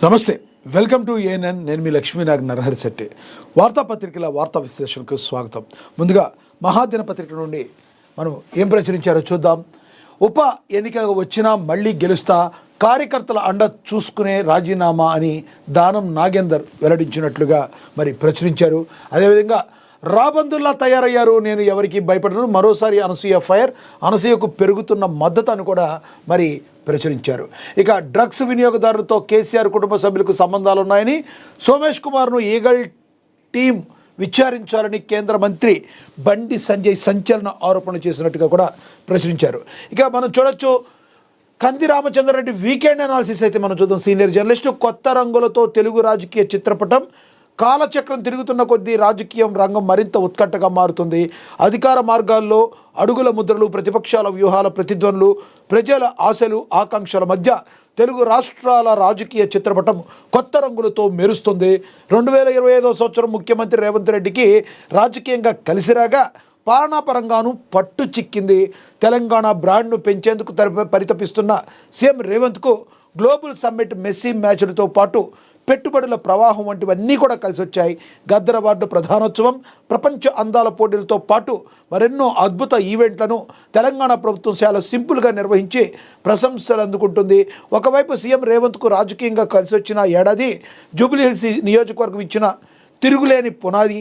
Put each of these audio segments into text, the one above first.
నమస్తే, welcome to ANN. నేను మీ లక్ష్మీనారాయణ నరహరి శెట్టి. వార్తాపత్రికల వార్తా విశ్లేషణకు స్వాగతం. ముందుగా మహాదినపత్రిక నుండి మనం ఏం ప్రచురించారో చూద్దాం. ఉప ఎన్నికగా వచ్చినా మళ్ళీ గెలుస్తా, కార్యకర్తల అండ చూసుకునే రాజీనామా అని దానం నాగేందర్ వెల్లడించినట్లుగా మరి ప్రచురించారు. అదేవిధంగా రాబందుల్లా తయారయ్యారు, నేను ఎవరికి భయపడను, మరోసారి అనసూయ ఫైర్, అనసూయకు పెరుగుతున్న మద్దతు అని కూడా మరి ప్రచురించారు. ఇక డ్రగ్స్ వినియోగదారులతో కేసీఆర్ కుటుంబ సభ్యులకు సంబంధాలు ఉన్నాయని సోమేష్ కుమార్ను ఈగల్ టీం విచారించాలని కేంద్ర మంత్రి బండి సంజయ్ సంచలన ఆరోపణలు చేసినట్టుగా కూడా ప్రచురించారు. ఇక మనం చూడొచ్చు, కంది రామచంద్రారెడ్డి వీకెండ్ అనాలిసిస్ అయితే మనం చూద్దాం. సీనియర్ జర్నలిస్టు, కొత్త రంగులతో తెలుగు రాజకీయ చిత్రపటం, కాలచక్రం తిరుగుతున్న కొద్దీ రాజకీయం రంగం మరింత ఉత్కంఠగా మారుతుంది. అధికార మార్గాల్లో అడుగుల ముద్రలు, ప్రతిపక్షాల వ్యూహాల ప్రతిధ్వనులు, ప్రజల ఆశలు ఆకాంక్షల మధ్య తెలుగు రాష్ట్రాల రాజకీయ చిత్రపటం కొత్త రంగులతో మెరుస్తుంది. 2025 సంవత్సరం ముఖ్యమంత్రి రేవంత్ రెడ్డికి రాజకీయంగా కలిసిరాగా పాలనాపరంగాను పట్టు చిక్కింది. తెలంగాణ బ్రాండ్ను పెంచేందుకు పరితపిస్తున్న సీఎం రేవంత్కు గ్లోబల్ సమ్మిట్, మెస్సీ మ్యాచ్లతో పాటు పెట్టుబడుల ప్రవాహం వంటివన్నీ కూడా కలిసి వచ్చాయి. గద్దర్ అవార్డు ప్రధానోత్సవం, ప్రపంచ అందాల పోటీలతో పాటు మరెన్నో అద్భుత ఈవెంట్లను తెలంగాణ ప్రభుత్వం చాలా సింపుల్గా నిర్వహించి ప్రశంసలు అందుకుంటుంది. ఒకవైపు సీఎం రేవంత్కు రాజకీయంగా కలిసి వచ్చిన ఏడాది, జూబ్లీహిల్స్ నియోజకవర్గం ఇచ్చిన తిరుగులేని పునాది,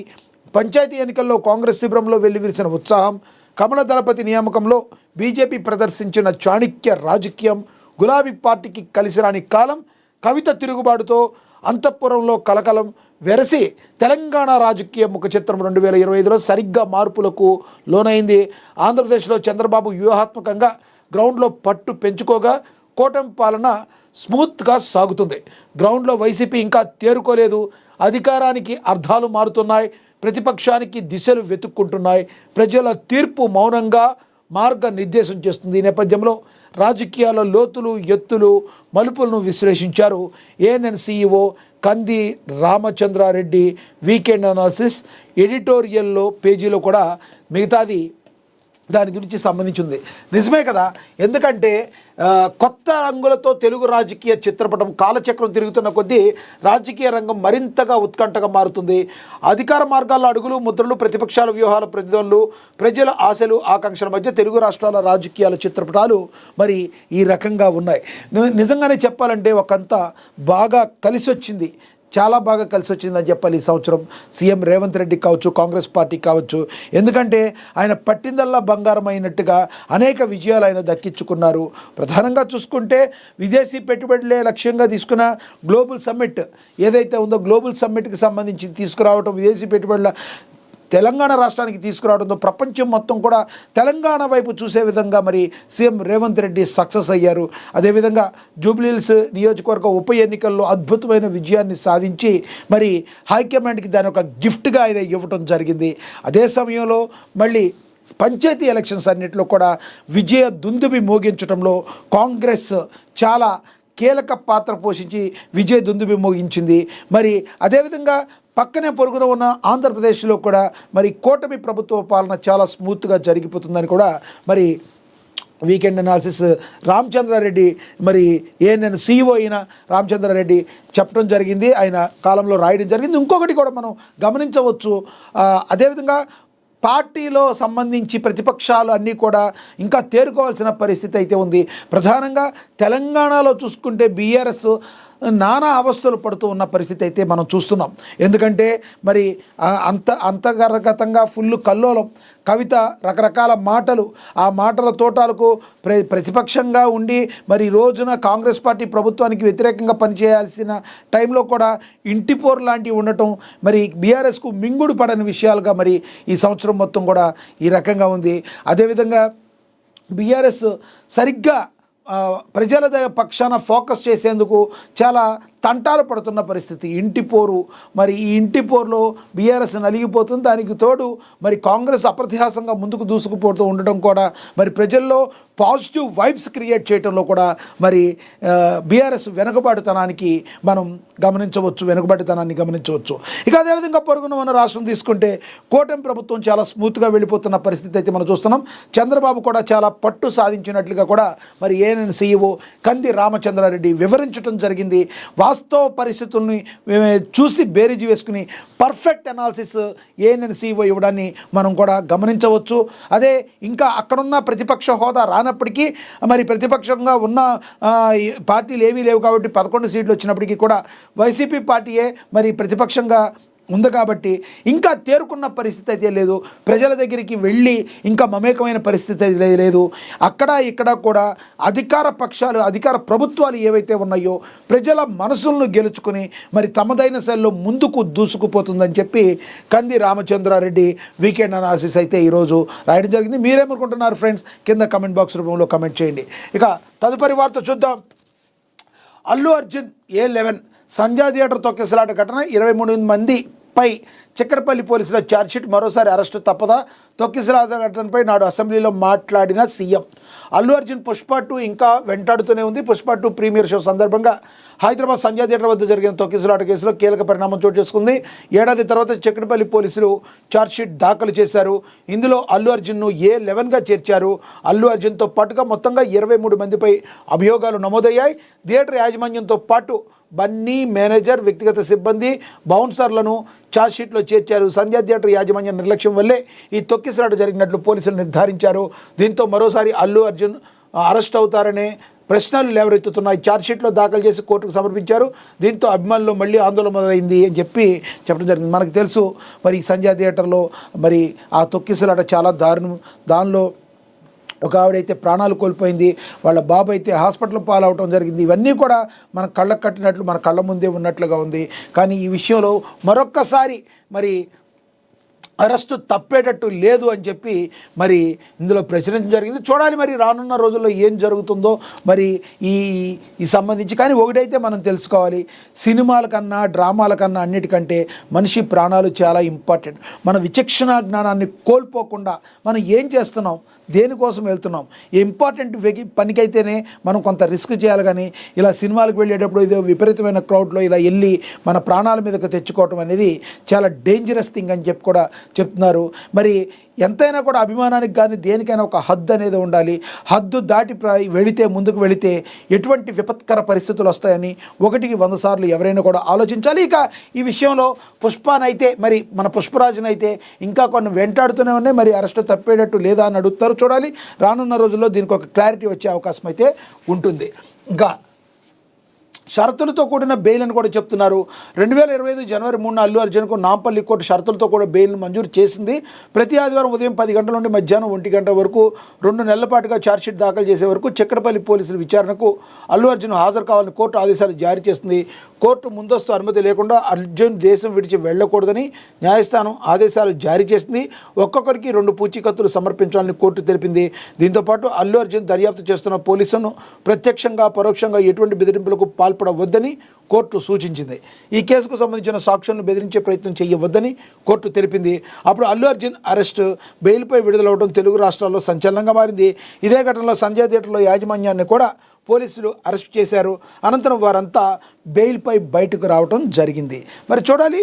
పంచాయతీ ఎన్నికల్లో కాంగ్రెస్ శిబిరంలో వెల్లివిరిసిన ఉత్సాహం, కమల దళపతి నియామకంలో బీజేపీ ప్రదర్శించిన చాణక్య రాజకీయం, గులాబీ పార్టీకి కలిసిరాని కాలం, కవిత తిరుగుబాటుతో అంతఃపురంలో కలకలం వెరసి తెలంగాణ రాజకీయ ముఖ చిత్రం 2025లో సరిగ్గా మార్పులకు లోనైంది. ఆంధ్రప్రదేశ్లో చంద్రబాబు వ్యూహాత్మకంగా గ్రౌండ్లో పట్టు పెంచుకోగా కూటమి పాలన స్మూత్గా సాగుతుంది. గ్రౌండ్లో వైసీపీ ఇంకా తేరుకోలేదు. అధికారానికి అర్థాలు మారుతున్నాయి, ప్రతిపక్షానికి దిశలు వెతుక్కుంటున్నాయి. ప్రజల తీర్పు మౌనంగా మార్గనిర్దేశం చేస్తుంది. ఈ నేపథ్యంలో రాజకీయాల లోతులు, ఎత్తులు, మలుపులను విశ్లేషించారు ఏఎన్ఎన్ సీఈఓ కంది రామచంద్రారెడ్డి. వీకెండ్ అనాలిసిస్ ఎడిటోరియల్లో పేజీలో కూడా మిగతాది దాని గురించి సంబంధించింది. నిజమే కదా, ఎందుకంటే కొత్త రంగులతో తెలుగు రాజకీయ చిత్రపటం కాలచక్రం తిరుగుతున్న కొద్దీ రాజకీయ రంగం మరింతగా ఉత్కంఠగా మారుతుంది. అధికార మార్గాల్లో అడుగులు ముద్రలు, ప్రతిపక్షాల వ్యూహాల ప్రతిధ్వనులు, ప్రజల ఆశలు ఆకాంక్షల మధ్య తెలుగు రాష్ట్రాల రాజకీయాల చిత్రపటాలు మరి ఈ రకంగా ఉన్నాయి. నిజంగానే చెప్పాలంటే ఒకంత బాగా కలిసి వచ్చింది, చాలా బాగా కలిసి వచ్చిందని చెప్పాలి ఈ సంవత్సరం. సీఎం రేవంత్ రెడ్డి కావచ్చు, కాంగ్రెస్ పార్టీ కావచ్చు, ఎందుకంటే ఆయన పట్టిందల్లా బంగారం అయినట్టుగా అనేక విజయాలు ఆయన దక్కించుకున్నారు. ప్రధానంగా చూసుకుంటే విదేశీ పెట్టుబడులే లక్ష్యంగా తీసుకున్న గ్లోబల్ సమ్మిట్ ఏదైతే ఉందో, గ్లోబల్ సమ్మిట్కి సంబంధించి తీసుకురావటం, విదేశీ పెట్టుబడుల తెలంగాణ రాష్ట్రానికి తీసుకురావడంతో ప్రపంచం మొత్తం కూడా తెలంగాణ వైపు చూసే విధంగా మరి సీఎం రేవంత్ రెడ్డి సక్సెస్ అయ్యారు. అదేవిధంగా జూబ్లీహిల్స్ నియోజకవర్గ ఉప ఎన్నికల్లో అద్భుతమైన విజయాన్ని సాధించి మరి హైకమాండ్కి దాని ఒక గిఫ్ట్గా ఆయన ఇవ్వటం జరిగింది. అదే సమయంలో మళ్ళీ పంచాయతీ ఎలక్షన్స్ అన్నింటిలో కూడా విజయ దుందుబి మోగించడంలో కాంగ్రెస్ చాలా కీలక పాత్ర పోషించి విజయ దుందుబి మోగించింది. మరి అదేవిధంగా పక్కనే పొరుగున ఉన్న ఆంధ్రప్రదేశ్లో కూడా మరి కూటమి ప్రభుత్వ పాలన చాలా స్మూత్గా జరిగిపోతుందని కూడా మరి వీకెండ్ అనాలిసిస్ రామచంద్రారెడ్డి, మరి ఏఎన్ఎన్ సీఈఓ అయిన రామచంద్రారెడ్డి చెప్పడం జరిగింది, ఆయన కాలంలో రాయడం జరిగింది. ఇంకొకటి కూడా మనం గమనించవచ్చు, అదేవిధంగా పార్టీలో సంబంధించి ప్రతిపక్షాలు అన్నీ కూడా ఇంకా తేరుకోవాల్సిన పరిస్థితి అయితే ఉంది. ప్రధానంగా తెలంగాణలో చూసుకుంటే బీఆర్ఎస్ నానా అవస్థలు పడుతూ ఉన్న పరిస్థితి అయితే మనం చూస్తున్నాం. ఎందుకంటే మరి అంతర్గతంగా ఫుల్ కల్లోలం, కవిత రకరకాల మాటలు, ఆ మాటల తోటాలకు ప్రతిపక్షంగా ఉండి మరి రోజున కాంగ్రెస్ పార్టీ ప్రభుత్వానికి వ్యతిరేకంగా పనిచేయాల్సిన టైంలో కూడా ఇంటిపోరు లాంటివి ఉండటం, మరి బీఆర్ఎస్కు మింగుడు పడని విషయాలుగా మరి ఈ సంవత్సరం మొత్తం కూడా ఈ రకంగా ఉంది. అదేవిధంగా బీఆర్ఎస్ సరిగ్గా ప్రజల పక్షాన ఫోకస్ చేసేందుకు చాలా తంటాలు పడుతున్న పరిస్థితి. ఇంటిపోరు, మరి ఈ ఇంటిపోరులో బీఆర్ఎస్ నలిగిపోతుంది. దానికి తోడు మరి కాంగ్రెస్ అప్రతిహాసంగా ముందుకు దూసుకుపోతూ ఉండడం కూడా మరి ప్రజల్లో పాజిటివ్ వైబ్స్ క్రియేట్ చేయడంలో కూడా మరి బీఆర్ఎస్ వెనుకబాటుతనానికి మనం వెనుకబాటుతనాన్ని గమనించవచ్చు. ఇక అదేవిధంగా పొరుగున ఉన్న రాష్ట్రం తీసుకుంటే కూటమి ప్రభుత్వం చాలా స్మూత్గా వెళ్ళిపోతున్న పరిస్థితి అయితే మనం చూస్తున్నాం. చంద్రబాబు కూడా చాలా పట్టు సాధించినట్లుగా కూడా మరి ఏఎన్ఎన్ సీఈఓ కంది రామచంద్రారెడ్డి వివరించడం జరిగింది. వాస్తవ పరిస్థితుల్ని చూసి బేరీజు వేసుకుని పర్ఫెక్ట్ అనాలిసిస్ ఏఎన్ఎన్ CEO ఇవ్వడాన్ని మనం కూడా గమనించవచ్చు. అదే ఇంకా అక్కడున్న ప్రతిపక్ష హోదా రానప్పటికీ మరి ప్రతిపక్షంగా ఉన్న పార్టీలు ఏవీ లేవు కాబట్టి 11 సీట్లు వచ్చినప్పటికీ కూడా వైసీపీ పార్టీయే మరి ప్రతిపక్షంగా ఉంది కాబట్టి ఇంకా తేరుకున్న పరిస్థితి అయితే లేదు. ప్రజల దగ్గరికి వెళ్ళి ఇంకా మమేకమైన పరిస్థితి అయితే లేదు. అక్కడ ఇక్కడ కూడా అధికార ప్రభుత్వాలు ఏవైతే ఉన్నాయో ప్రజల మనసులను గెలుచుకుని మరి తమదైన శైలిలో ముందుకు దూసుకుపోతుందని చెప్పి కంది రామచంద్రారెడ్డి వీకెండ్ అనాలిసిస్ అయితే ఈరోజు రాయడం జరిగింది. మీరేమనుకుంటున్నారు ఫ్రెండ్స్? కింద కమెంట్ బాక్స్ రూపంలో కమెంట్ చేయండి. ఇక తదుపరి వార్త చూద్దాం. అల్లు అర్జున్ A11 సంజయ్ థియేటర్ తొక్కిసలాట ఘటన 23 మందిపై చిక్కడపల్లి పోలీసుల ఛార్జ్షీట్, మరోసారి అరెస్టు తప్పదా? తొక్కిసలాట ఘటనపై నాడు అసెంబ్లీలో మాట్లాడిన సీఎం. అల్లు అర్జున్ పుష్ప 2 ఇంకా వెంటాడుతూనే ఉంది. పుష్ప 2 ప్రీమియర్ షో సందర్భంగా హైదరాబాద్ సంజయ్ థియేటర్ వద్ద జరిగిన తొక్కిసలాట కేసులో కీలక పరిణామం చోటు చేసుకుంది. ఏడాది తర్వాత చిక్కడపల్లి పోలీసులు ఛార్జ్షీట్ దాఖలు చేశారు. ఇందులో అల్లు అర్జున్ను A11గా చేర్చారు. అల్లు అర్జున్తో పాటుగా మొత్తంగా 23 మందిపై అభియోగాలు నమోదయ్యాయి. థియేటర్ యాజమాన్యంతో పాటు బన్నీ, మేనేజర్, వ్యక్తిగత సిబ్బంది, బౌన్సర్లను ఛార్జ్షీట్లో చేర్చారు. సంధ్యా థియేటర్ యాజమాన్య నిర్లక్ష్యం వల్లే ఈ తొక్కిసలాట జరిగినట్లు పోలీసులు నిర్ధారించారు. దీంతో మరోసారి అల్లు అర్జున్ అరెస్ట్ అవుతారనే ప్రశ్నలు లేవరెత్తుతున్నాయి. ఛార్జ్షీట్లో దాఖలు చేసి కోర్టుకు సమర్పించారు. దీంతో అభిమానులు మళ్ళీ ఆందోళన మొదలైంది అని చెప్పడం జరిగింది. మనకు తెలుసు మరి సంధ్యా థియేటర్లో మరి ఆ తొక్కిసలాట చాలా దారుణం. దానిలో ఒక ఆవిడైతే ప్రాణాలు కోల్పోయింది, వాళ్ళ బాబు అయితే హాస్పిటల్ పాలవటం జరిగింది. ఇవన్నీ కూడా మన కళ్ళకు కట్టినట్లు మన కళ్ళ ముందే ఉన్నట్లుగా ఉంది. కానీ ఈ విషయంలో మరొక్కసారి మరి అరెస్టు తప్పేటట్టు లేదు అని చెప్పి మరి ఇందులో ప్రచురించడం జరిగింది. చూడాలి మరి రానున్న రోజుల్లో ఏం జరుగుతుందో మరి ఈ సంబంధించి. కానీ ఒకటైతే మనం తెలుసుకోవాలి, సినిమాల కన్నా డ్రామాల కన్నా అన్నిటికంటే మనిషి ప్రాణాలు చాలా ఇంపార్టెంట్. మన విచక్షణ జ్ఞానాన్ని కోల్పోకుండా మనం ఏం చేస్తున్నాం, దేనికోసం వెళ్తున్నాం, ఇంపార్టెంట్ పనికైతేనే మనం కొంత రిస్క్ చేయాలి. కానీ ఇలా సినిమాలకు వెళ్ళేటప్పుడు ఇదే విపరీతమైన క్రౌడ్లో ఇలా వెళ్ళి మన ప్రాణాల మీదకు తెచ్చుకోవటం అనేది చాలా డేంజరస్ థింగ్ అని చెప్పి కూడా చెప్తున్నారు. మరి ఎంతైనా కూడా అభిమానానికి కానీ దేనికైనా ఒక హద్దు అనేది ఉండాలి. హద్దు దాటి వెళితే ముందుకు వెళితే ఎటువంటి విపత్కర పరిస్థితులు వస్తాయని 1కి 100 సార్లు ఎవరైనా కూడా ఆలోచించాలి. ఇక ఈ విషయంలో పుష్పనైతే మరి మన పుష్పరాజునైతే ఇంకా కొన్ని వెంటాడుతూనే ఉన్నాయి. మరి అరెస్టు తప్పేటట్టు లేదా అని అడుగుతారు. చూడాలి రానున్న రోజుల్లో దీనికి ఒక క్లారిటీ వచ్చే అవకాశం అయితే ఉంటుంది. ఇంకా షరతులతో కూడిన బెయిల్ అని కూడా చెప్తున్నారు. 2025 జనవరి 3న అల్లు అర్జున్కు నాంపల్లి కోర్టు షరతులతో కూడా బెయిల్ను మంజూరు చేసింది. ప్రతి ఆదివారం ఉదయం 10 గంటల నుండి మధ్యాహ్నం 1 గంట వరకు 2 నెలల పాటుగా ఛార్జ్షీట్ దాఖలు చేసే వరకు చిక్కడపల్లి పోలీసుల విచారణకు అల్లు అర్జున్ హాజరు కావాలని కోర్టు ఆదేశాలు జారీ చేస్తుంది. కోర్టు ముందస్తు అనుమతి లేకుండా అర్జున్ దేశం విడిచి వెళ్లకూడదని న్యాయస్థానం ఆదేశాలు జారీ చేసింది. ఒక్కొక్కరికి 2 పూచీకత్తులు సమర్పించాలని కోర్టు తెలిపింది. దీంతోపాటు అల్లు అర్జున్ దర్యాప్తు చేస్తున్న పోలీసులను ప్రత్యక్షంగా పరోక్షంగా ఎటువంటి బెదిరింపులకు పాల్పడవద్దని కోర్టు సూచించింది. ఈ కేసుకు సంబంధించిన సాక్ష్యాలను బెదిరించే ప్రయత్నం చేయవద్దని కోర్టు తెలిపింది. అప్పుడు అల్లు అర్జున్ అరెస్టు, బెయిల్పై విడుదలవడం తెలుగు రాష్ట్రాల్లో సంచలనంగా మారింది. ఇదే ఘటనలో సంజయ్ థియేటర్లో యాజమాన్యాన్ని కూడా పోలీసులు అరెస్ట్ చేశారు. అనంతరం వారంతా బెయిల్పై బయటకు రావడం జరిగింది. మరి చూడాలి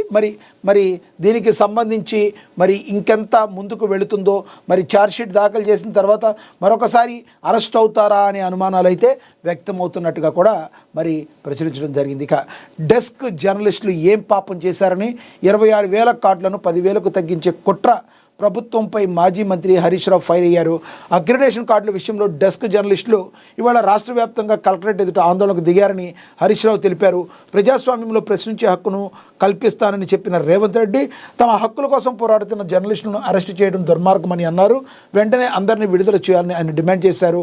మరి దీనికి సంబంధించి మరి ఇంకెంత ముందుకు వెళుతుందో. మరి ఛార్జ్షీట్ దాఖలు చేసిన తర్వాత మరొకసారి అరెస్ట్ అవుతారా అనే అనుమానాలు అయితే వ్యక్తమవుతున్నట్టుగా కూడా మరి ప్రచురించడం జరిగింది. ఇక డెస్క్ జర్నలిస్టులు ఏం పాపం చేశారని 26,000 కార్డులను 10,000కు తగ్గించే కుట్ర ప్రభుత్వంపై మాజీ మంత్రి హరీష్ రావు ఫైర్ అయ్యారు. అక్రిడేషన్ కార్డుల విషయంలో డెస్క్ జర్నలిస్టులు ఇవాళ రాష్ట్ర వ్యాప్తంగా కలెక్టరేట్ ఎదుట ఆందోళనకు దిగారని హరీష్ రావు తెలిపారు. ప్రజాస్వామ్యంలో ప్రశ్నించే హక్కును కల్పిస్తానని చెప్పిన రేవంత్ రెడ్డి తమ హక్కుల కోసం పోరాడుతున్న జర్నలిస్టులను అరెస్టు చేయడం దుర్మార్గమని అన్నారు. వెంటనే అందరినీ విడుదల చేయాలని ఆయన డిమాండ్ చేశారు.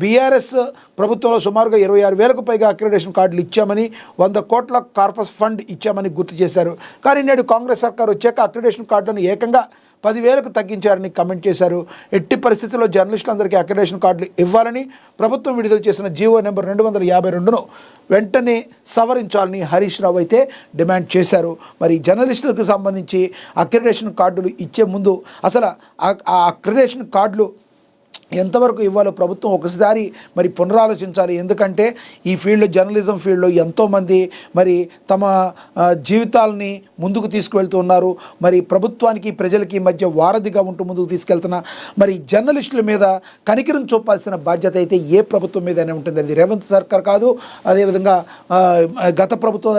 బీఆర్ఎస్ ప్రభుత్వంలో సుమారుగా 26,000కు పైగా అక్రిడేషన్ కార్డులు ఇచ్చామని, 100 కోట్ల కార్పస్ ఫండ్ ఇచ్చామని గుర్తు చేశారు. కానీ నేడు కాంగ్రెస్ సర్కార్ వచ్చాక అక్రిడేషన్ కార్డులను ఏకంగా 10,000కు తగ్గించారని కమెంట్ చేశారు. ఎట్టి పరిస్థితుల్లో జర్నలిస్టులందరికీ అక్రిడేషన్ కార్డులు ఇవ్వాలని ప్రభుత్వం విడుదల చేసిన జీవో నెంబర్ 252ను వెంటనే సవరించాలని హరీష్ రావు అయితే డిమాండ్ చేశారు. మరి జర్నలిస్టులకు సంబంధించి అక్రిడేషన్ కార్డులు ఇచ్చే ముందు అసలు ఆ అక్రిడేషన్ కార్డులు ఎంతవరకు ఇవ్వాలో ప్రభుత్వం ఒకసారి మరి పునరాలోచించాలి. ఎందుకంటే ఈ ఫీల్డ్లో, జర్నలిజం ఫీల్డ్లో ఎంతోమంది మరి తమ జీవితాలని ముందుకు తీసుకువెళ్తూ ఉన్నారు. మరి ప్రభుత్వానికి ప్రజలకి మధ్య వారధిగా ఉంటూ ముందుకు తీసుకెళ్తున్న మరి జర్నలిస్టుల మీద కనికరం చూపాల్సిన బాధ్యత అయితే ఏ ప్రభుత్వం మీదనే ఉంటుంది. అది రేవంత్ సర్కార్ కాదు, అదేవిధంగా గత ప్రభుత్వం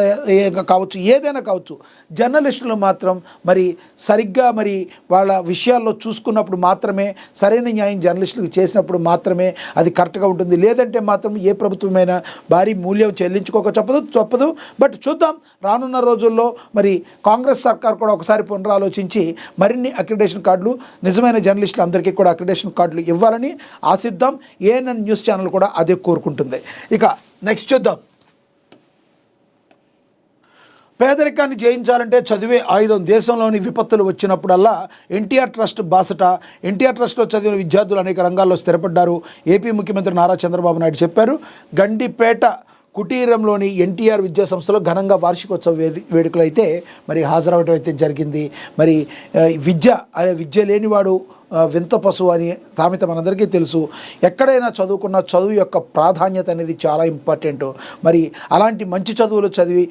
కావచ్చు, ఏదైనా కావచ్చు. జర్నలిస్టులు మాత్రం మరి సరిగ్గా మరి వాళ్ళ విషయాల్లో చూసుకున్నప్పుడు మాత్రమే, సరైన న్యాయం జర్నలిస్టులు చేసినప్పుడు మాత్రమే అది కరెక్ట్గా ఉంటుంది. లేదంటే మాత్రం ఏ ప్రభుత్వమైనా భారీ మూల్యం చెల్లించుకోక తప్పదు. బట్ చూద్దాం, రానున్న రోజుల్లో మరి కాంగ్రెస్ సర్కార్ కూడా ఒకసారి పునరాలోచించి మరిన్ని అక్రిడేషన్ కార్డులు, నిజమైన జర్నలిస్టులు అందరికీ కూడా అక్రిడేషన్ కార్డులు ఇవ్వాలని ఆశిద్దాం. ఏఎన్ఎన్ న్యూస్ ఛానల్ కూడా అదే కోరుకుంటుంది. ఇక నెక్స్ట్ చూద్దాం. పేదరికాన్ని జయించాలంటే చదివే ఆయుధం. దేశంలోని విపత్తులు వచ్చినప్పుడల్లా ఎన్టీఆర్ ట్రస్ట్ బాసట. ఎన్టీఆర్ ట్రస్ట్లో చదివిన విద్యార్థులు అనేక రంగాల్లో స్థిరపడ్డారు. ఏపీ ముఖ్యమంత్రి నారా చంద్రబాబు నాయుడు చెప్పారు. గండిపేట కుటీరంలోని ఎన్టీఆర్ విద్యా సంస్థలో ఘనంగా వార్షికోత్సవ వేడుకలు అయితే మరి హాజరవడం అయితే జరిగింది. మరి విద్య లేనివాడు వింత పశువు అని సామెత మనందరికీ తెలుసు. ఎక్కడైనా చదువుకున్న చదువు యొక్క ప్రాధాన్యత అనేది చాలా ఇంపార్టెంట్. మరి అలాంటి మంచి చదువులు చదివి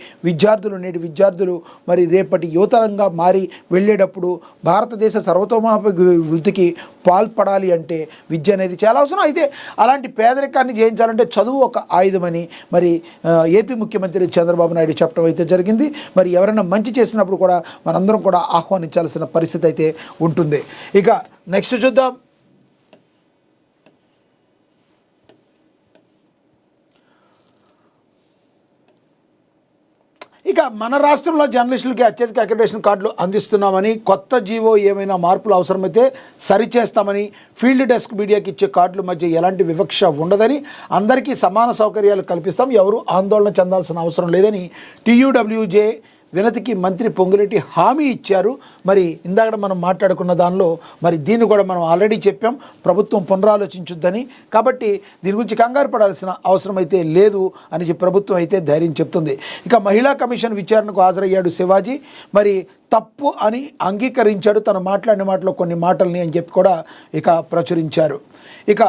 నేటి విద్యార్థులు మరి రేపటి యువతరంగా మారి వెళ్ళేటప్పుడు భారతదేశ సర్వతోముఖాభివృద్ధికి పాల్పడాలి అంటే విద్య అనేది చాలా అవసరం. అయితే అలాంటి పేదరికాన్ని జయించాలంటే చదువు ఒక ఆయుధమని మరి ఏపీ ముఖ్యమంత్రి చంద్రబాబు నాయుడు చెప్పడం అయితే జరిగింది. మరి ఎవరైనా మంచి చేసినప్పుడు కూడా మనందరం కూడా ఆహ్వానించాల్సిన పరిస్థితి అయితే ఉంటుంది. ఇక నెక్స్ట్ చూద్దాం. ఇక మన రాష్ట్రంలో జర్నలిస్టులకి అత్యధిక అక్రిడేషన్ కార్డులు అందిస్తున్నామని, కొత్త జీవో ఏమైనా మార్పులు అవసరమైతే సరిచేస్తామని, ఫీల్డ్ డెస్క్ మీడియాకి ఇచ్చే కార్డుల మధ్య ఎలాంటి వివక్ష ఉండదని, అందరికీ సమాన సౌకర్యాలు కల్పిస్తాం, ఎవరు ఆందోళన చెందాల్సిన అవసరం లేదని TUWJ వినతికి మంత్రి పొంగులేటి హామీ ఇచ్చారు. మరి ఇందాక మనం మాట్లాడుకున్న దానిలో మరి దీన్ని కూడా మనం ఆల్రెడీ చెప్పాం, ప్రభుత్వం పునరాలోచించుద్దని. కాబట్టి దీని గురించి కంగారు పడాల్సిన అవసరం అయితే లేదు అని ప్రభుత్వం అయితే ధైర్యం చెప్తుంది. ఇక మహిళా కమిషన్ విచారణకు హాజరయ్యాడు శివాజీ. మరి తప్పు అని అంగీకరించాడు, తను మాట్లాడిన మాటలో కొన్ని మాటల్ని అని చెప్పి కూడా ఇక ప్రచురించారు. ఇక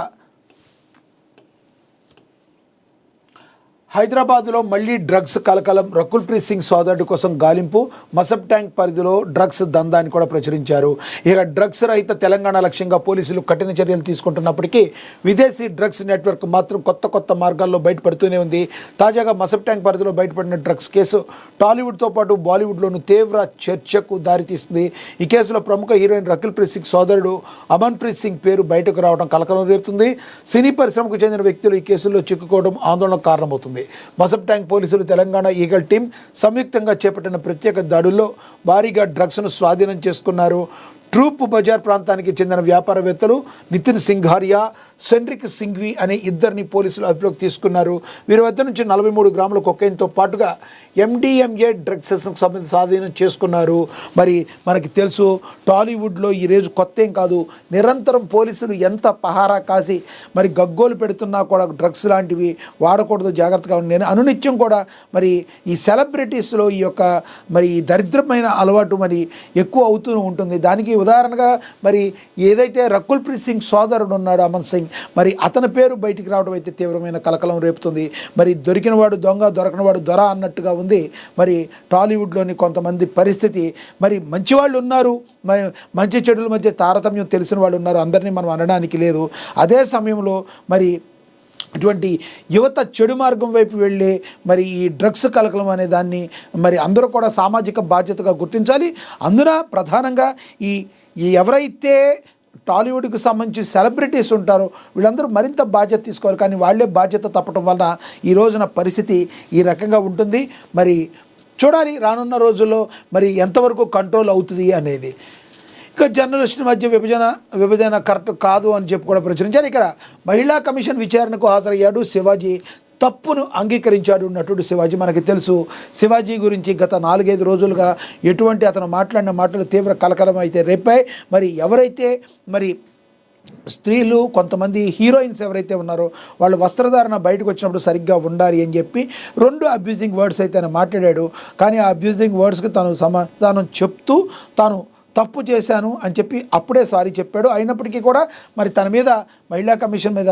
హైదరాబాద్లో మళ్లీ డ్రగ్స్ కలకలం. రకుల్ ప్రీత్ సింగ్ సోదరుడి కోసం గాలింపు. మసబ్ ట్యాంక్ పరిధిలో డ్రగ్స్ దందాన్ని కూడా ప్రచురించారు. ఇక డ్రగ్స్ రహిత తెలంగాణ లక్ష్యంగా పోలీసులు కఠిన చర్యలు తీసుకుంటున్నప్పటికీ విదేశీ డ్రగ్స్ నెట్వర్క్ మాత్రం కొత్త మార్గాల్లో బయటపడుతూనే ఉంది. తాజాగా మసబ్ ట్యాంక్ పరిధిలో బయటపడిన డ్రగ్స్ కేసు టాలీవుడ్తో పాటు బాలీవుడ్లోనూ తీవ్ర చర్చకు దారితీస్తుంది. ఈ కేసులో ప్రముఖ హీరోయిన్ రకుల్ ప్రీత్ సింగ్ సోదరుడు అమన్ ప్రీత్ సింగ్ పేరు బయటకు రావడం కలకలం రేపుతుంది. సినీ పరిశ్రమకు చెందిన వ్యక్తులు ఈ కేసుల్లో చిక్కుకోవడం ఆందోళనకు కారణమవుతుంది. మసబ్ ట్యాంక్ పోలీసులు, తెలంగాణ ఈగల్ టీం సంయుక్తంగా చేపట్టిన ప్రత్యేక దాడుల్లో భారీగా డ్రగ్స్ను స్వాధీనం చేసుకున్నారు. ట్రూప్ బజార్ ప్రాంతానికి చెందిన వ్యాపారవేత్తలు నితిన్ సింఘారియా, సెండ్రిక్ సింఘ్వి అనే ఇద్దరిని పోలీసులు అదుపులోకి తీసుకున్నారు. వీరి వద్ద నుంచి 43 గ్రాముల కొకైన్తో పాటుగా MDMA డ్రగ్స్ స్వాధీనం చేసుకున్నారు. మరి మనకి తెలుసు, టాలీవుడ్లో ఈరోజు కొత్త ఏం కాదు, నిరంతరం పోలీసులు ఎంత పహారా కాసి మరి గగ్గోలు పెడుతున్నా కూడా డ్రగ్స్ లాంటివి వాడకూడదు, జాగ్రత్తగా ఉంది. నేను అనునిత్యం కూడా మరి ఈ సెలబ్రిటీస్లో ఈ యొక్క మరి దరిద్రమైన అలవాటు మరి ఎక్కువ అవుతూ ఉంటుంది. దానికి ఉదాహరణగా మరి ఏదైతే రకుల్ ప్రీత్ సింగ్ సోదరుడు ఉన్నాడు అమన్ సింగ్, మరి అతని పేరు బయటికి రావడం అయితే తీవ్రమైన కలకలం రేపుతుంది. మరి దొరికినవాడు దొంగ, దొరకనవాడు దొర అన్నట్టుగా ఉంది మరి టాలీవుడ్లోని కొంతమంది పరిస్థితి. మరి మంచి వాళ్ళు ఉన్నారు, మంచి చెడుల మధ్య తారతమ్యం తెలిసిన వాళ్ళు ఉన్నారు, అందరినీ మనం అనడానికి లేదు. అదే సమయంలో మరి ఇటువంటి యువత చెడు మార్గం వైపు వెళ్ళే మరి ఈ డ్రగ్స్ కలకలం అనే దాన్ని మరి అందరూ కూడా సామాజిక బాధ్యతగా గుర్తించాలి. అందున ప్రధానంగా ఈ ఎవరైతే టాలీవుడ్కి సంబంధించి సెలబ్రిటీస్ ఉంటారో వీళ్ళందరూ మరింత బాధ్యత తీసుకోవాలి. కానీ వాళ్ళే బాధ్యత తప్పటం వల్ల ఈ రోజున పరిస్థితి ఈ రకంగా ఉంటుంది. మరి చూడాలి రానున్న రోజుల్లో మరి ఎంతవరకు కంట్రోల్ అవుతుంది అనేది. ఇక జర్నలిస్టుల మధ్య విభజన కరెక్ట్ కాదు అని చెప్పి కూడా ప్రచురించారు. ఇక్కడ మహిళా కమిషన్ విచారణకు హాజరయ్యాడు శివాజీ. తప్పును అంగీకరించాడు నటుడు శివాజీ. మనకి తెలుసు శివాజీ గురించి గత 4-5 రోజులుగా ఎటువంటి అతను మాట్లాడిన మాటలు తీవ్ర కలకలం అయితే రేపాయి. మరి ఎవరైతే మరి స్త్రీలు, కొంతమంది హీరోయిన్స్ ఎవరైతే ఉన్నారో వాళ్ళు వస్త్రధారణ బయటకు వచ్చినప్పుడు సరిగ్గా ఉండాలి అని చెప్పి 2 అబ్యూజింగ్ వర్డ్స్ అయితే ఆయన మాట్లాడాడు. కానీ ఆ అబ్యూజింగ్ వర్డ్స్కి తను సమాధానం చెప్తూ తాను తప్పు చేశాను అని చెప్పి అప్పుడే సారీ చెప్పాడు. అయినప్పటికీ కూడా మరి తన మీద మహిళా కమిషన్ మీద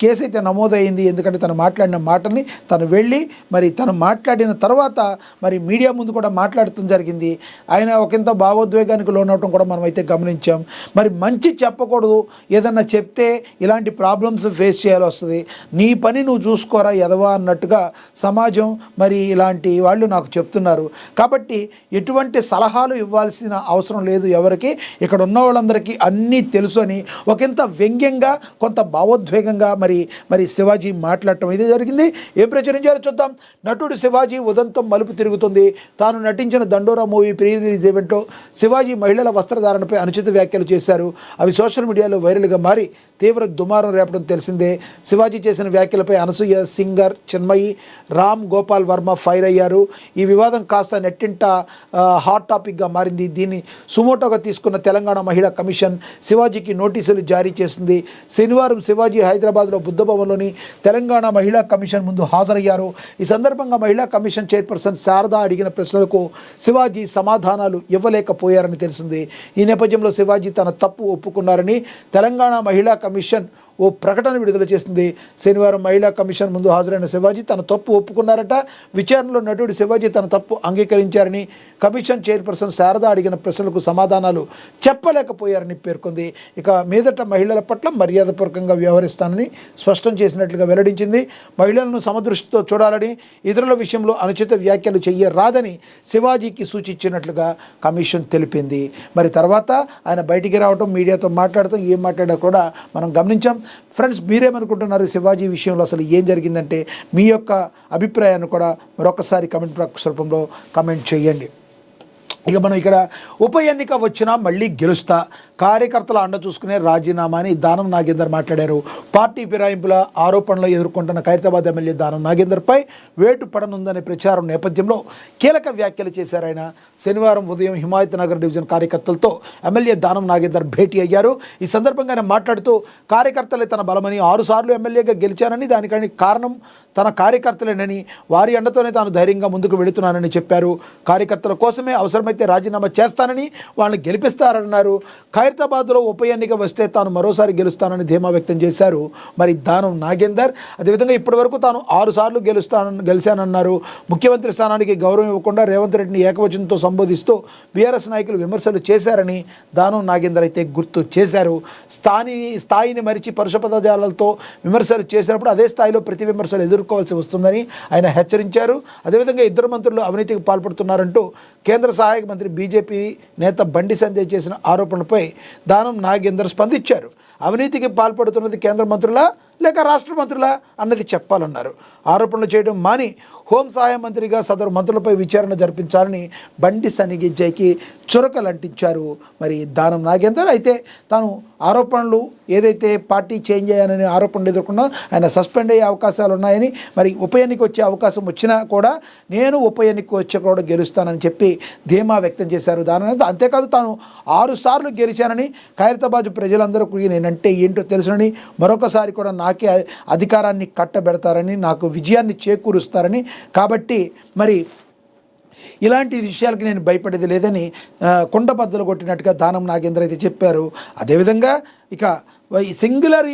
కేసు అయితే నమోదైంది. ఎందుకంటే తను మాట్లాడిన మాటని తను వెళ్ళి మరి తను మాట్లాడిన తర్వాత మరి మీడియా ముందు కూడా మాట్లాడటం జరిగింది. ఆయన ఒకంత భావోద్వేగానికి లోనవటం కూడా మనం అయితే గమనించాం. మరి మంచి చెప్పకూడదు, ఏదన్నా చెప్తే ఇలాంటి ప్రాబ్లమ్స్ ఫేస్ చేయాల్సి వస్తుంది, నీ పని నువ్వు చూసుకోరా ఎదవా అన్నట్టుగా సమాజం మరి ఇలాంటి వాళ్ళు నాకు చెప్తున్నారు. కాబట్టి ఎటువంటి సలహాలు ఇవ్వాల్సిన అవసరం లేదు ఎవరికి. ఇక్కడ ఉన్న వాళ్ళందరికీ అన్నీ తెలుసు అని ఒకంత వ్యంగ్యంగా కొంత భావోద్వేగంగా మరి శివాజీ మాట్లాడటం ఇది జరిగింది. ఏం ప్రచురించారో చూద్దాం. నటుడు శివాజీ ఉదంతం మలుపు తిరుగుతుంది. తాను నటించిన దండోరా మూవీ ప్రీ రిలీజ్ ఈవెంట్లో శివాజీ మహిళల వస్త్రధారణపై అనుచిత వ్యాఖ్యలు చేశారు. అవి సోషల్ మీడియాలో వైరల్గా మారి తీవ్ర దుమారం రేపడం తెలిసిందే. శివాజీ చేసిన వ్యాఖ్యలపై అనసూయ, సింగర్ చిన్మయి, రామ్ గోపాల్ వర్మ ఫైర్ అయ్యారు. ఈ వివాదం కాస్త నెట్టింట హాట్ టాపిక్గా మారింది. దీన్ని సుమోటోగా తీసుకున్న తెలంగాణ మహిళా కమిషన్ శివాజీకి నోటీసులు జారీ చేసింది. శనివారం శివాజీ హైదరాబాద్లో బుద్ధభవన్లోని తెలంగాణ మహిళా కమిషన్ ముందు హాజరయ్యారు. ఈ సందర్భంగా మహిళా కమిషన్ చైర్పర్సన్ శారద అడిగిన ప్రశ్నలకు శివాజీ సమాధానాలు ఇవ్వలేకపోయారని తెలిసింది. ఈ నేపథ్యంలో శివాజీ తన తప్పు ఒప్పుకున్నారని తెలంగాణ మహిళా కమిషన్ ఓ ప్రకటన విడుదల చేసింది. శనివారం మహిళా కమిషన్ ముందు హాజరైన శివాజీ తన తప్పు ఒప్పుకున్నారట. విచారణలో నటుడు శివాజీ తన తప్పు అంగీకరించారని కమిషన్ చైర్పర్సన్ శారద అడిగిన ప్రశ్నలకు సమాధానాలు చెప్పలేకపోయారని పేర్కొంది. ఇక మీదట మహిళల పట్ల మర్యాదపూర్వకంగా వ్యవహరిస్తానని స్పష్టం చేసినట్లుగా వెల్లడించింది. మహిళలను సమదృష్టితో చూడాలని, ఇతరుల విషయంలో అనుచిత వ్యాఖ్యలు చెయ్యరాదని శివాజీకి సూచించినట్లుగా కమిషన్ తెలిపింది. మరి తర్వాత ఆయన బయటికి రావడం, మీడియాతో మాట్లాడటం, ఏం మాట్లాడా కూడా మనం గమనించాం. ఫ్రెండ్స్, మీరేమనుకుంటున్నారు శివాజీ విషయంలో అసలు ఏం జరిగిందంటే మీ యొక్క అభిప్రాయాన్ని కూడా మరొకసారి కామెంట్ బాక్స్ రూపంలో కామెంట్ చేయండి. ఇక మనం ఇక్కడ ఉప ఎన్నిక వచ్చినా మళ్ళీ గెలుస్తా, కార్యకర్తల అండ చూసుకునే రాజీనామా అని దానం నాగేందర్ మాట్లాడారు. పార్టీ ఫిరాయింపుల ఆరోపణలు ఎదుర్కొంటున్న ఖైరతాబాద్ ఎమ్మెల్యే దానం నాగేందర్పై వేటు పడనుందనే ప్రచారం నేపథ్యంలో కీలక వ్యాఖ్యలు చేశారు ఆయన. శనివారం ఉదయం హిమాయత్ నగర్ డివిజన్ కార్యకర్తలతో ఎమ్మెల్యే దానం నాగేందర్ భేటీ అయ్యారు. ఈ సందర్భంగా ఆయన మాట్లాడుతూ కార్యకర్తలే తన బలమని, 6 సార్లు ఎమ్మెల్యేగా గెలిచానని, దానికి కారణం తన కార్యకర్తలేనని, వారి అండతోనే తాను ధైర్యంగా ముందుకు వెళుతున్నానని చెప్పారు. కార్యకర్తల కోసమే అవసరమైతే రాజీనామా చేస్తానని, వాళ్ళని గెలిపిస్తారన్నారు. ఖైరతాబాద్లో ఉప ఎన్నిక వస్తే తాను మరోసారి గెలుస్తానని ధీమా వ్యక్తం చేశారు మరి దానం నాగేందర్. అదేవిధంగా ఇప్పటివరకు తాను 6 సార్లు గెలిచానన్నారు. ముఖ్యమంత్రి స్థానానికి గౌరవం ఇవ్వకుండా రేవంత్ రెడ్డిని ఏకవచనంతో సంబోధిస్తూ బీఆర్ఎస్ నాయకులు విమర్శలు చేశారని దానం నాగేందర్ అయితే గుర్తు చేశారు. స్థాయిని మరిచి పరుష పదజాలతో విమర్శలు చేసినప్పుడు అదే స్థాయిలో ప్రతి విమర్శలు ఎదుర్కోవాల్సి వస్తుందని ఆయన హెచ్చరించారు. అదేవిధంగా ఇద్దరు మంత్రులు అవినీతికి పాల్పడుతున్నారంటూ కేంద్ర సహాయక మంత్రి బీజేపీ నేత బండి సంజయ్ చేసిన ఆరోపణలపై దానం నాగేందర్ స్పందించారు. అవినీతికి పాల్పడుతున్నది కేంద్ర మంత్రులా లేక రాష్ట్ర మంత్రులా అన్నది చెప్పాలన్నారు. ఆరోపణలు చేయడం మాని హోం సహాయ మంత్రిగా సదరు మంత్రులపై విచారణ జరిపించాలని బండి సంజయ్కి చురకలంటించారు మరి దానం నాగేందర్. అయితే తాను ఆరోపణలు ఏదైతే పార్టీ చేంజ్ అయ్యానని ఆరోపణలు ఎదుర్కొన్నా ఆయన సస్పెండ్ అయ్యే అవకాశాలు ఉన్నాయని, మరి ఉప ఎన్నిక వచ్చే అవకాశం వచ్చినా కూడా నేను ఉప ఎన్నిక వచ్చే కూడా గెలుస్తానని చెప్పి ధీమా వ్యక్తం చేశారు దానం. అంతేకాదు తాను 6 సార్లు గెలిచానని, ఖైరతాబాద్ ప్రజలందరికీ నేనంటే ఏంటో తెలుసునని, మరొకసారి కూడా నాకే అధికారాన్ని కట్టబెడతారని, నాకు విజయాన్ని చేకూరుస్తారని, కాబట్టి మరి ఇలాంటి విషయాలకి నేను భయపడేది లేదని కుండబద్దలు కొట్టినట్టుగా దానం నాగేందర్ అయితే చెప్పారు. అదేవిధంగా ఇక సింగులర్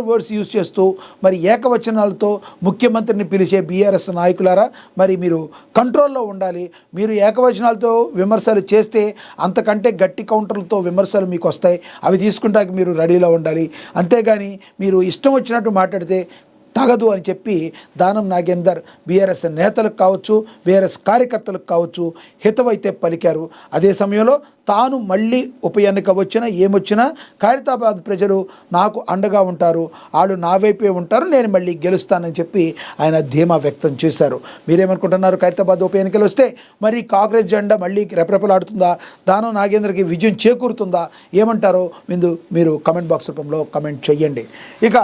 వర్డ్స్ యూజ్ చేస్తూ మరి ఏకవచనాలతో ముఖ్యమంత్రిని పిలిచే బీఆర్ఎస్ నాయకులారా, మరి మీరు కంట్రోల్లో ఉండాలి. మీరు ఏకవచనాలతో విమర్శలు చేస్తే అంతకంటే గట్టి కౌంటర్లతో విమర్శలు మీకు వస్తాయి. అవి తీసుకుంటానికి మీరు రెడీలో ఉండాలి. అంతేగాని మీరు ఇష్టం వచ్చినట్టు మాట్లాడితే తగదు అని చెప్పి దానం నాగేందర్ బీఆర్ఎస్ నేతలకు కావచ్చు, బీఆర్ఎస్ కార్యకర్తలకు కావచ్చు హితవైతే పలికారు. అదే సమయంలో తాను మళ్ళీ ఉప ఎన్నిక వచ్చినా ఏమొచ్చినా ఖైరతాబాద్ ప్రజలు నాకు అండగా ఉంటారు, వాళ్ళు నా వైపే ఉంటారు, నేను మళ్ళీ గెలుస్తానని చెప్పి ఆయన ధీమా వ్యక్తం చేశారు. మీరేమనుకుంటున్నారు? ఖైరతాబాద్ ఉప ఎన్నికలు వస్తే మరి కాంగ్రెస్ జెండా మళ్ళీ రెపరెపలాడుతుందా? దానం నాగేందర్కి విజయం చేకూరుతుందా? ఏమంటారో మీరు కమెంట్ బాక్స్ రూపంలో కమెంట్ చేయండి. ఇక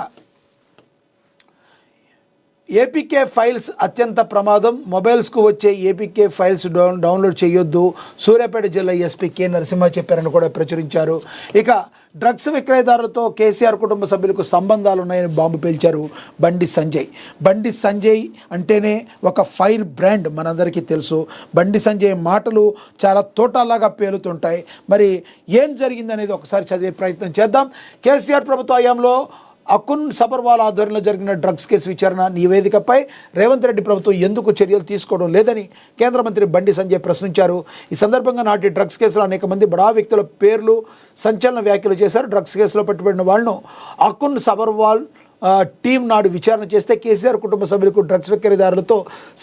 ఏపీకే ఫైల్స్ అత్యంత ప్రమాదం, మొబైల్స్కు వచ్చే ఏపీకే ఫైల్స్ డౌన్లోడ్ చేయొద్దు, సూర్యాపేట జిల్లా ఎస్పీ కె నరసింహ చెప్పారని కూడా ప్రచురించారు. ఇక డ్రగ్స్ విక్రయదారులతో కేసీఆర్ కుటుంబ సభ్యులకు సంబంధాలు ఉన్నాయని బాంబు పేల్చారు బండి సంజయ్. బండి సంజయ్ అంటేనే ఒక ఫైర్ బ్రాండ్, మనందరికీ తెలుసు. బండి సంజయ్ మాటలు చాలా తోటలాగా పేలుతుంటాయి. మరి ఏం జరిగిందనేది ఒకసారి చదివే ప్రయత్నం చేద్దాం. కేసీఆర్ ప్రభుత్వ హయాంలో అకున్ సబర్వాల్ ఆధ్వర్యంలో జరిగిన డ్రగ్స్ కేసు విచారణ నివేదికపై రేవంత్ రెడ్డి ప్రభుత్వం ఎందుకు చర్యలు తీసుకోవడం లేదని కేంద్ర మంత్రి బండి సంజయ్ ప్రశ్నించారు. ఈ సందర్భంగా నాటి డ్రగ్స్ కేసులో అనేక మంది బడా వ్యక్తుల పేర్లు సంచలన వ్యాఖ్యలు చేశారు. డ్రగ్స్ కేసులో పట్టుబడిన వాళ్ళను అకున్ సబర్వాల్ టీం నాడు విచారణ చేస్తే కేసీఆర్ కుటుంబ సభ్యులకు డ్రగ్స్ విక్రయదారులతో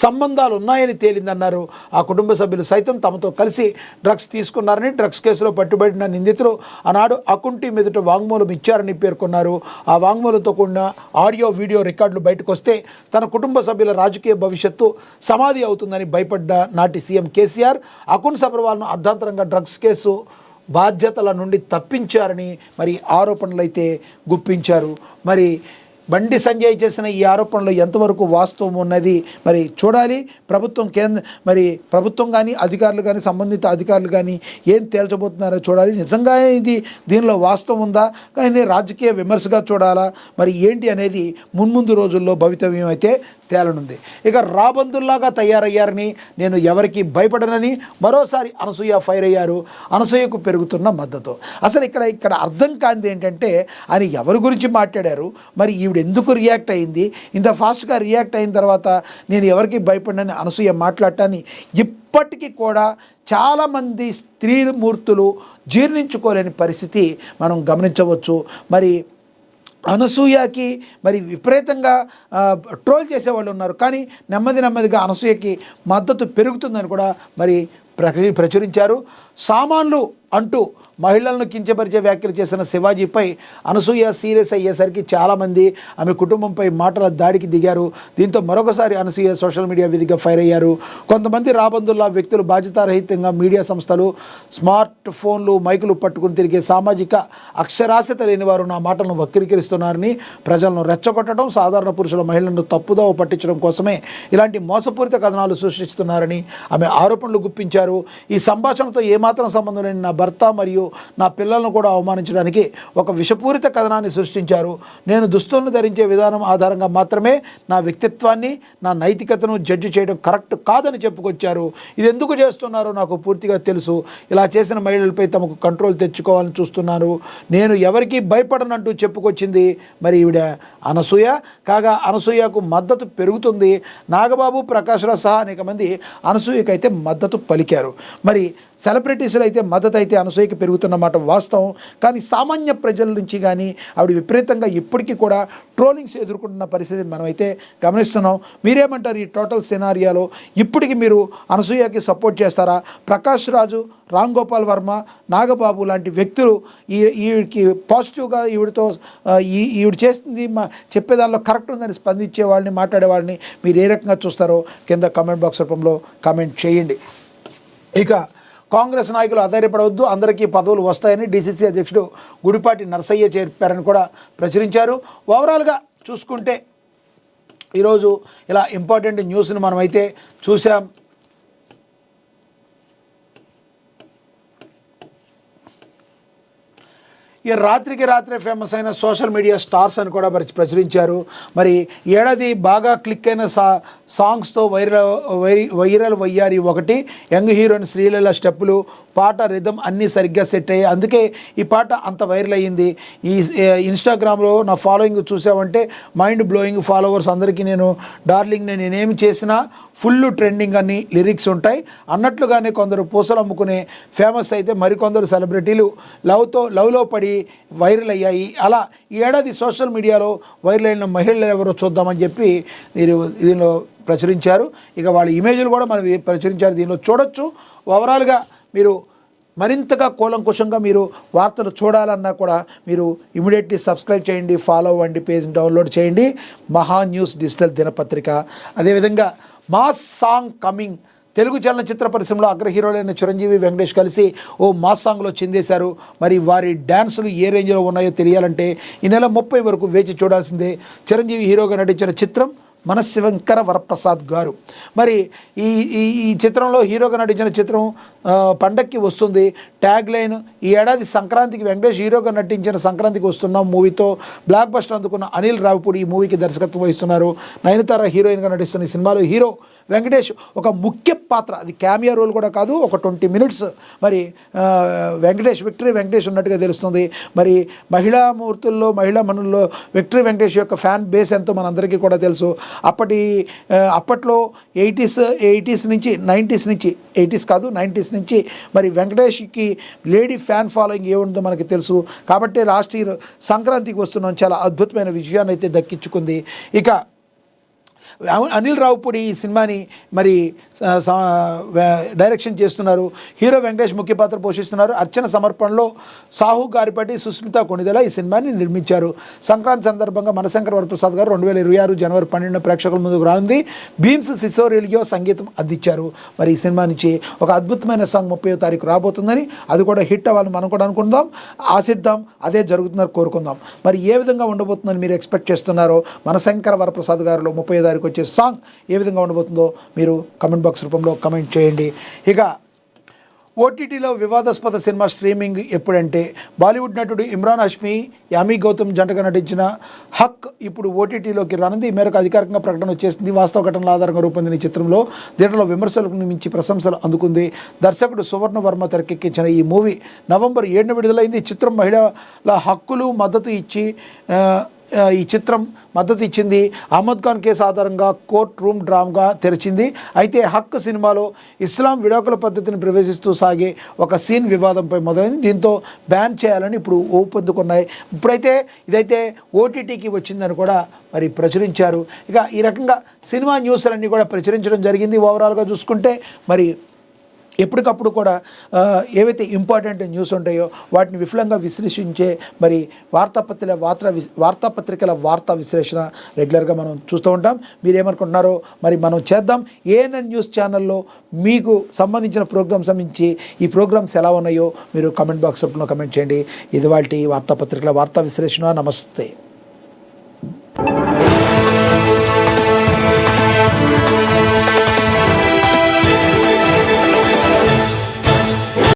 సంబంధాలు ఉన్నాయని తేలిందన్నారు. ఆ కుటుంబ సభ్యులు సైతం తమతో కలిసి డ్రగ్స్ తీసుకున్నారని, డ్రగ్స్ కేసులో పట్టుబడిన నిందితులు ఆనాడు అకున్ టీం ఎదుట వాంగ్మూలం ఇచ్చారని పేర్కొన్నారు. ఆ వాంగ్మూలంతో కూడిన ఆడియో వీడియో రికార్డులు బయటకు వస్తే తన కుటుంబ సభ్యుల రాజకీయ భవిష్యత్తు సమాధి అవుతుందని భయపడ్డ నాటి సీఎం కేసీఆర్ అకున్ సబర్వాల్ను అర్ధాంతరంగా డ్రగ్స్ కేసు బాధ్యతల నుండి తప్పించారని మరి ఆరోపణలు అయితే గుప్పించారు. మరి బండి సంజయ్ చేసిన ఈ ఆరోపణలో ఎంతవరకు వాస్తవం ఉన్నది మరి చూడాలి. ప్రభుత్వం కానీ అధికారులు కానీ సంబంధిత అధికారులు కానీ ఏం తేల్చబోతున్నారో చూడాలి. నిజంగా ఇది దీనిలో వాస్తవం ఉందా, కానీ రాజకీయ విమర్శగా చూడాలా, మరి ఏంటి అనేది మున్ముందు రోజుల్లో భవితవ్యం అయితే తేలనుంది. ఇక రాబందుల్లాగా తయారయ్యారని, నేను ఎవరికి భయపడనని మరోసారి అనసూయ ఫైర్ అయ్యారు. అనసూయకు పెరుగుతున్న మద్దతు. అసలు ఇక్కడ అర్థం కానిది ఏంటంటే ఆయన ఎవరి గురించి మాట్లాడారు, మరి ఈవిడ ఎందుకు రియాక్ట్ అయింది, ఇంత ఫాస్ట్గా రియాక్ట్ అయిన తర్వాత నేను ఎవరికి భయపడనని అనసూయ మాట్లాడటాన్ని ఇప్పటికీ కూడా చాలామంది స్త్రీమూర్తులు జీర్ణించుకోలేని పరిస్థితి మనం గమనించవచ్చు. మరి అనసూయకి మరి విపరీతంగా ట్రోల్ చేసేవాళ్ళు ఉన్నారు, కానీ నెమ్మదిగా అనసూయకి మద్దతు పెరుగుతుందని కూడా మరి ప్రచురించారు. సామాన్లు అంటూ మహిళలను కించపరిచే వ్యాఖ్యలు చేసిన శివాజీపై అనసూయ సీరియస్ అయ్యేసరికి చాలామంది ఆమె కుటుంబంపై మాటల దాడికి దిగారు. దీంతో మరొకసారి అనసూయ సోషల్ మీడియా వేదికగా ఫైర్ అయ్యారు. కొంతమంది రాబందుల్లా వ్యక్తులు బాధ్యతారహితంగా మీడియా సంస్థలు, స్మార్ట్ ఫోన్లు, మైకులు పట్టుకుని తిరిగే సామాజిక అక్షరాస్యత లేని వారు నా మాటలను వక్రీకరిస్తున్నారని ప్రజలను రెచ్చగొట్టడం, సాధారణ పురుషుల మహిళలను తప్పుదోవ పట్టించడం కోసమే ఇలాంటి మోసపూరిత కథనాలు సృష్టిస్తున్నారని ఆమె ఆరోపణలు గుప్పించారు. ఈ సంభాషణతో ఏమాత్రం సంబంధం లేని నా భర్త మరియు నా పిల్లలను కూడా అవమానించడానికి ఒక విషపూరిత కథనాన్ని సృష్టించారు. నేను దుస్తులను ధరించే విధానం ఆధారంగా మాత్రమే నా వ్యక్తిత్వాన్ని, నా నైతికతను జడ్జి చేయడం కరెక్ట్ కాదని చెప్పుకొచ్చారు. ఇది ఎందుకు చేస్తున్నారో నాకు పూర్తిగా తెలుసు. ఇలా చేసిన మహిళలపై తమకు కంట్రోల్ తెచ్చుకోవాలని చూస్తున్నారు. నేను ఎవరికీ భయపడనంటూ చెప్పుకొచ్చింది మరి ఈవిడ అనసూయ. కాగా అనసూయకు మద్దతు పెరుగుతుంది. నాగబాబు, ప్రకాష్ రావు సహా అనేక మంది అనసూయకైతే మద్దతు పలికారు. మరి సెలబ్రిటీస్లో అయితే మద్దతు అయితే అనసూయకి పెరుగుతున్నమాట వాస్తవం. కానీ సామాన్య ప్రజల నుంచి కానీ ఆవిడ విపరీతంగా ఇప్పటికీ కూడా ట్రోలింగ్స్ ఎదుర్కొంటున్న పరిస్థితిని మనమైతే గమనిస్తున్నాం. మీరేమంటారు ఈ టోటల్ సినారియాలో? ఇప్పటికి మీరు అనసూయకి సపోర్ట్ చేస్తారా? ప్రకాష్ రాజు, రామ్ గోపాల్ వర్మ, నాగబాబు లాంటి వ్యక్తులు ఈవిడికి పాజిటివ్గా ఈవిడ చేస్తుంది చెప్పేదానిలో కరెక్ట్ ఉందని స్పందించే వాళ్ళని, మాట్లాడే వాళ్ళని మీరు ఏ రకంగా చూస్తారో కింద కామెంట్ బాక్స్ రూపంలో కామెంట్ చేయండి. ఇక కాంగ్రెస్ నాయకులు ఆధారపడవద్దు, అందరికీ పదవులు వస్తాయని డీసీసీ అధ్యక్షుడు గుడిపాటి నరసయ్య చెప్పారని కూడా ప్రచురించారు. ఓవరాల్గా చూసుకుంటే ఈరోజు ఇలా ఇంపార్టెంట్ న్యూస్ని మనమైతే చూసాం. ఈ రాత్రికి రాత్రే ఫేమస్ అయిన సోషల్ మీడియా స్టార్స్ అని కూడా ప్రచురించారు. మరి ఏడాది బాగా క్లిక్ అయిన సాంగ్స్తో వైరల్ వయ్యారి ఒకటి. యంగ్ హీరోయిన్ శ్రీలీల స్టెప్పులు, పాట, రిథం అన్నీ సరిగ్గా సెట్ అయ్యాయి. అందుకే ఈ పాట అంత వైరల్ అయ్యింది. ఈ ఇన్స్టాగ్రామ్లో నా ఫాలోయింగ్ చూసామంటే మైండ్ బ్లోయింగ్ ఫాలోవర్స్ అందరికీ నేను డార్లింగ్ నేనేమి చేసినా ఫుల్ ట్రెండింగ్ అని లిరిక్స్ ఉంటాయి అన్నట్లుగానే కొందరు పూసలు అమ్ముకునే ఫేమస్ అయితే మరికొందరు సెలబ్రిటీలు లవ్లో పడి వైరల్ అయ్యాయి. అలా ఈ ఏడాది సోషల్ మీడియాలో వైరల్ అయిన మహిళలు ఎవరో చూద్దామని చెప్పి దీనిలో ప్రచురించారు. ఇక వాళ్ళ ఇమేజ్లు కూడా మనం ప్రచురించారు, దీనిలో చూడొచ్చు. ఓవరాల్గా మీరు మరింతగా కూలంకుషంగా మీరు వార్తలు చూడాలన్నా కూడా మీరు ఇమీడియట్లీ సబ్స్క్రైబ్ చేయండి, ఫాలో అవ్వండి, పేజ్ని డౌన్లోడ్ చేయండి. మహా న్యూస్ డిజిటల్ దినపత్రిక. అదేవిధంగా మాస్ సాంగ్ కమింగ్. తెలుగు చలనచిత్ర పరిశ్రమలో అగ్ర హీరోలైన చిరంజీవి, వెంకటేష్ కలిసి ఓ మాస్ సాంగ్లో చిందేశారు. మరి వారి డ్యాన్సులు ఏ రేంజ్లో ఉన్నాయో తెలియాలంటే ఈ నెల 30 వరకు వేచి చూడాల్సిందే. చిరంజీవి హీరోగా నటించిన చిత్రం మనశంకర వరప్రసాద్ గారు. మరి ఈ ఈ ఈ చిత్రంలో హీరోగా నటించిన చిత్రం పండక్కి వస్తుంది. ట్యాగ్ లైన్ ఈ ఏడాది సంక్రాంతికి వెంకటేష్ హీరోగా నటించిన సంక్రాంతికి వస్తున్న మూవీతో బ్లాక్ బస్టర్ అందుకున్న అనిల్ రావిపూడి ఈ మూవీకి దర్శకత్వం వహిస్తున్నారు. నయనతార హీరోయిన్గా నటిస్తున్న ఈ సినిమాలో హీరో వెంకటేష్ ఒక ముఖ్య పాత్ర, అది క్యామియో రోల్ కూడా కాదు, ఒక 20 minutes మరి విక్టరీ వెంకటేష్ ఉన్నట్టుగా తెలుస్తుంది. మరి మహిళా మూర్తుల్లో మహిళా మనుల్లో విక్టరీ వెంకటేష్ యొక్క ఫ్యాన్ బేస్ ఎంతో మనందరికీ కూడా తెలుసు. అప్పట్లో 80s నుంచి 90s నుంచి మరి వెంకటేష్కి లేడీ ఫ్యాన్ ఫాలోయింగ్ ఏముందో మనకి తెలుసు. కాబట్టి లాస్ట్ ఇయర్ సంక్రాంతికి వస్తున్నాం, చాలా అద్భుతమైన విజయాన్ని అయితే దక్కించుకుంది. ఇక అనిల్ రావిపూడి ఈ సినిమాని మరి డైరెక్షన్ చేస్తున్నారు. హీరో వెంకటేష్ ముఖ్య పాత్ర పోషిస్తున్నారు. అర్చన సమర్పణలో సాహు గారిపాటి, సుస్మిత కొణిదెల ఈ సినిమాని నిర్మించారు. సంక్రాంతి సందర్భంగా మనశంకర వరప్రసాద్ గారు 2026 జనవరి 12 ప్రేక్షకుల ముందుకు రానుంది. భీమ్స్ సిసోరెలియో సంగీతం అందించారు. మరి ఈ సినిమా నుంచి ఒక అద్భుతమైన సాంగ్ 30వ తారీఖు రాబోతుందని, అది కూడా హిట్ అవ్వాలని మనం కూడా అనుకుందాం, ఆశిద్దాం, అదే జరుగుతుందని కోరుకుందాం. మరి ఏ విధంగా ఉండబోతుందని మీరు ఎక్స్పెక్ట్ చేస్తున్నారో, మనశంకర వరప్రసాద్ గారిలో 30వ తారీఖు వచ్చే సాంగ్ ఏ విధంగా ఉండబోతుందో మీరు కమెంట్ బాక్స్ రూపంలో కమెంట్ చేయండి. ఇక ఓటీటీలో వివాదాస్పద సినిమా స్ట్రీమింగ్ ఎప్పుడంటే, బాలీవుడ్ నటుడు ఇమ్రాన్ హష్మీ, యామీ గౌతమ్ జంటగా నటించిన హక్ ఇప్పుడు ఓటీటీలోకి రానుంది. ఈ మేరకు అధికారికంగా ప్రకటన వచ్చేసింది. వాస్తవ ఘటనల ఆధారంగా రూపొందిన ఈ చిత్రంలో థియేటర్లో విమర్శలకు మించి ప్రశంసలు అందుకుంది. దర్శకుడు సువర్ణ వర్మ తెరకెక్కించిన ఈ మూవీ నవంబర్ 7న విడుదలైంది. ఈ చిత్రం మహిళల హక్కులు ఈ చిత్రం మద్దతు ఇచ్చింది. అహ్మద్ ఖాన్ కేసు ఆధారంగా కోర్ట్ రూమ్ డ్రామాగా తెరిచింది. అయితే హక్ సినిమాలో ఇస్లాం విడాకుల పద్ధతిని ప్రవేశిస్తూ సాగే ఒక సీన్ వివాదంపై మొదలైంది. దీంతో బ్యాన్ చేయాలని ఇప్పుడు ఊపందుకున్నాయి. ఇదైతే ఓటీటీకి వచ్చిందని కూడా మరి ప్రచురించారు. ఇక ఈ రకంగా సినిమా న్యూస్లన్నీ కూడా ప్రచురించడం జరిగింది. ఓవరాల్గా చూసుకుంటే మరి ఎప్పటికప్పుడు కూడా ఏవైతే ఇంపార్టెంట్ న్యూస్ ఉంటాయో వాటిని విఫలంగా విశ్లేషించే మరి వార్తాపత్రికల వార్తా విశ్లేషణ రెగ్యులర్గా మనం చూస్తూ ఉంటాం. మీరేమనుకుంటున్నారో మరి మనం చేద్దాం. ఏఎన్ఎన్ న్యూస్ ఛానల్లో మీకు సంబంధించిన ప్రోగ్రామ్స్ సంబంధించి ఈ ప్రోగ్రామ్స్ ఎలా ఉన్నాయో మీరు కమెంట్ బాక్స్లో కమెంట్ చేయండి. ఇది వాటి వార్తాపత్రికల వార్తా విశ్లేషణ. నమస్తే.